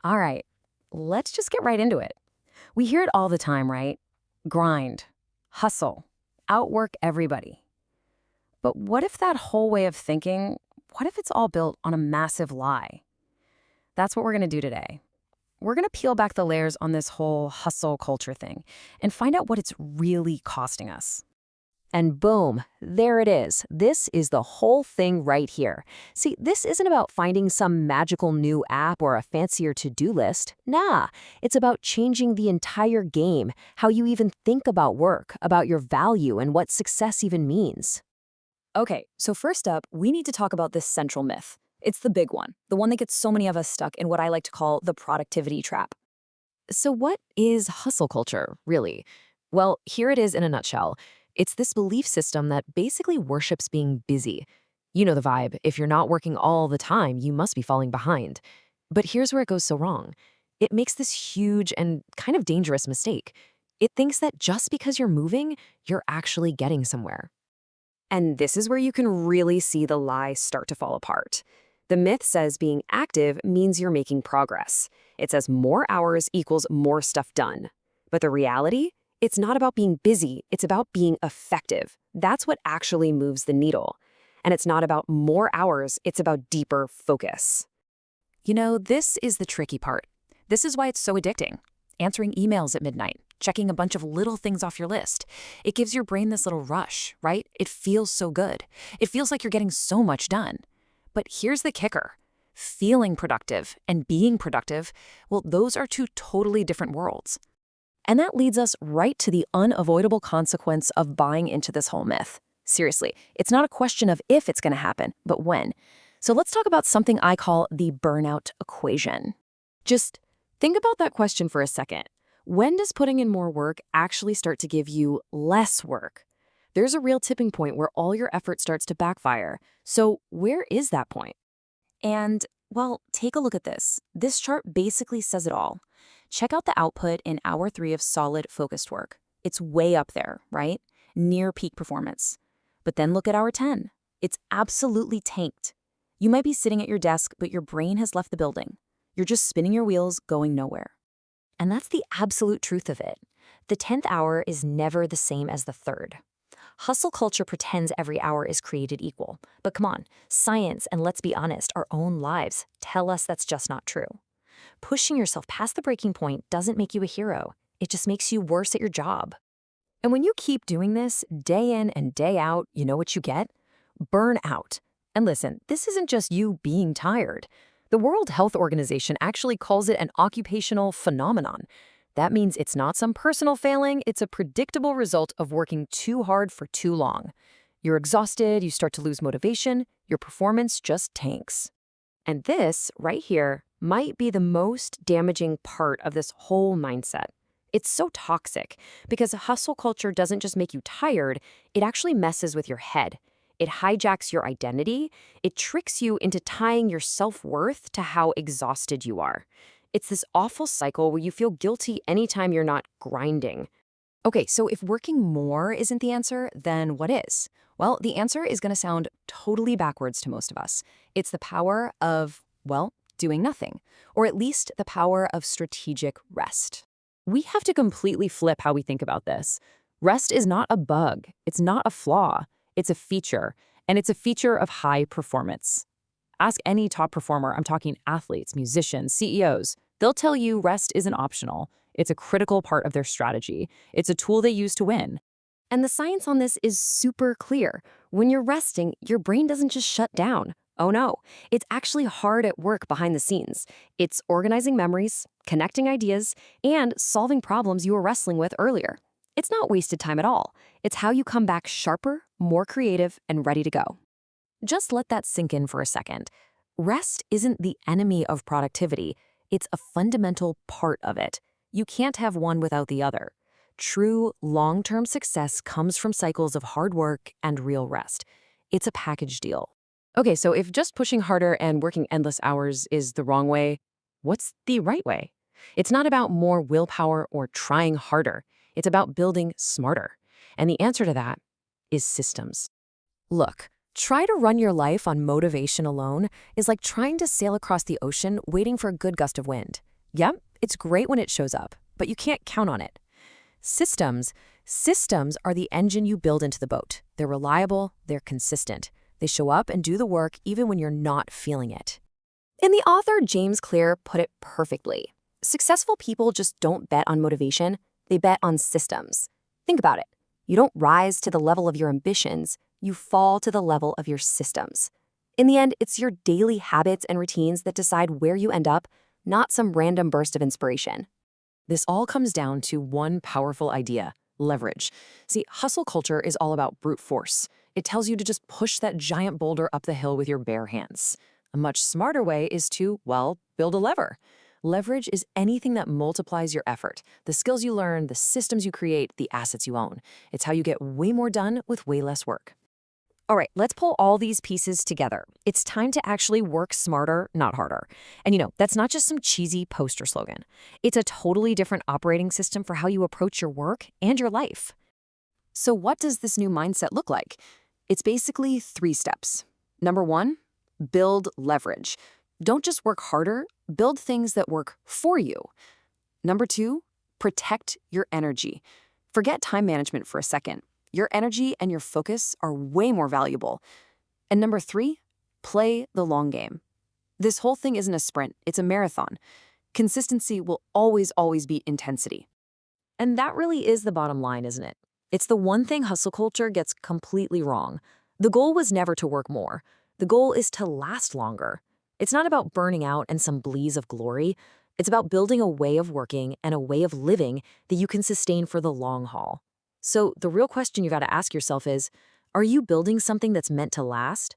All right, let's just get right into it. We hear it all the time, right? Grind, hustle, outwork everybody. But what if that whole way of thinking, what if it's all built on a massive lie? That's what we're going to do today. We're going to peel back the layers on this whole hustle culture thing and find out what it's really costing us. And boom, there it is. This is the whole thing right here. See, this isn't about finding some magical new app or a fancier to-do list. Nah, it's about changing the entire game, how you even think about work, about your value, and what success even means. Okay, so first up, we need to talk about this central myth. It's the big one, the one that gets so many of us stuck in what I like to call the productivity trap. So what is hustle culture, really? Well, here it is in a nutshell. It's this belief system that basically worships being busy. You know the vibe. If you're not working all the time, you must be falling behind. But here's where it goes so wrong. It makes this huge and kind of dangerous mistake. It thinks that just because you're moving, you're actually getting somewhere. And this is where you can really see the lie start to fall apart. The myth says being active means you're making progress. It says more hours equals more stuff done. But the reality? It's not about being busy, it's about being effective. That's what actually moves the needle. And it's not about more hours, it's about deeper focus. You know, this is the tricky part. This is why it's so addicting. Answering emails at midnight, checking a bunch of little things off your list. It gives your brain this little rush, right? It feels so good. It feels like you're getting so much done. But here's the kicker. Feeling productive and being productive, well, those are two totally different worlds. And that leads us right to the unavoidable consequence of buying into this whole myth. Seriously, it's not a question of if it's going to happen, but when. So let's talk about something I call the burnout equation. Just think about that question for a second. When does putting in more work actually start to give you less work? There's a real tipping point where all your effort starts to backfire. So where is that point? And, well, take a look at this. This chart basically says it all. Check out the output in hour 3 of solid, focused work. It's way up there, right? Near peak performance. But then look at hour 10. It's absolutely tanked. You might be sitting at your desk, but your brain has left the building. You're just spinning your wheels, going nowhere. And that's the absolute truth of it. The 10th hour is never the same as the 3rd. Hustle culture pretends every hour is created equal. But come on, science and let's be honest, our own lives tell us that's just not true. Pushing yourself past the breaking point doesn't make you a hero. It just makes you worse at your job. And when you keep doing this day in and day out, you know what you get? Burnout. And listen, this isn't just you being tired. The World Health Organization actually calls it an occupational phenomenon. That means it's not some personal failing, it's a predictable result of working too hard for too long. You're exhausted, you start to lose motivation, your performance just tanks. And this, right here, might be the most damaging part of this whole mindset. It's so toxic because hustle culture doesn't just make you tired, it actually messes with your head. It hijacks your identity. It tricks you into tying your self-worth to how exhausted you are. It's this awful cycle where you feel guilty anytime you're not grinding. Okay, so if working more isn't the answer, then what is? Well, the answer is going to sound totally backwards to most of us. It's the power of, well, doing nothing, or at least the power of strategic rest. We have to completely flip how we think about this. Rest is not a bug. It's not a flaw. It's a feature, and it's a feature of high performance. Ask any top performer, I'm talking athletes, musicians, CEOs, they'll tell you rest isn't optional. It's a critical part of their strategy. It's a tool they use to win. And the science on this is super clear. When you're resting, your brain doesn't just shut down. Oh no, it's actually hard at work behind the scenes. It's organizing memories, connecting ideas, and solving problems you were wrestling with earlier. It's not wasted time at all. It's how you come back sharper, more creative, and ready to go. Just let that sink in for a second. Rest isn't the enemy of productivity. It's a fundamental part of it. You can't have one without the other. True, long-term success comes from cycles of hard work and real rest. It's a package deal. Okay, so if just pushing harder and working endless hours is the wrong way, what's the right way? It's not about more willpower or trying harder. It's about building smarter. And the answer to that is systems. Look, try to run your life on motivation alone is like trying to sail across the ocean waiting for a good gust of wind. Yep, it's great when it shows up, but you can't count on it. Systems are the engine you build into the boat. They're reliable, they're consistent. They show up and do the work even when you're not feeling it. And the author James Clear put it perfectly. Successful people just don't bet on motivation, they bet on systems. Think about it. You don't rise to the level of your ambitions, you fall to the level of your systems. In the end, it's your daily habits and routines that decide where you end up, not some random burst of inspiration. This all comes down to one powerful idea: leverage. See, hustle culture is all about brute force. It tells you to just push that giant boulder up the hill with your bare hands. A much smarter way is to, well, build a lever. Leverage is anything that multiplies your effort, the skills you learn, the systems you create, the assets you own. It's how you get way more done with way less work. All right, let's pull all these pieces together. It's time to actually work smarter, not harder. And that's not just some cheesy poster slogan. It's a totally different operating system for how you approach your work and your life. So what does this new mindset look like? It's basically 3 steps. Number 1, build leverage. Don't just work harder, build things that work for you. Number 2, protect your energy. Forget time management for a second. Your energy and your focus are way more valuable. And number 3, play the long game. This whole thing isn't a sprint, it's a marathon. Consistency will always beat intensity. And that really is the bottom line, isn't it? It's the one thing hustle culture gets completely wrong. The goal was never to work more. The goal is to last longer. It's not about burning out and some blaze of glory. It's about building a way of working and a way of living that you can sustain for the long haul. So the real question you got to ask yourself is, are you building something that's meant to last?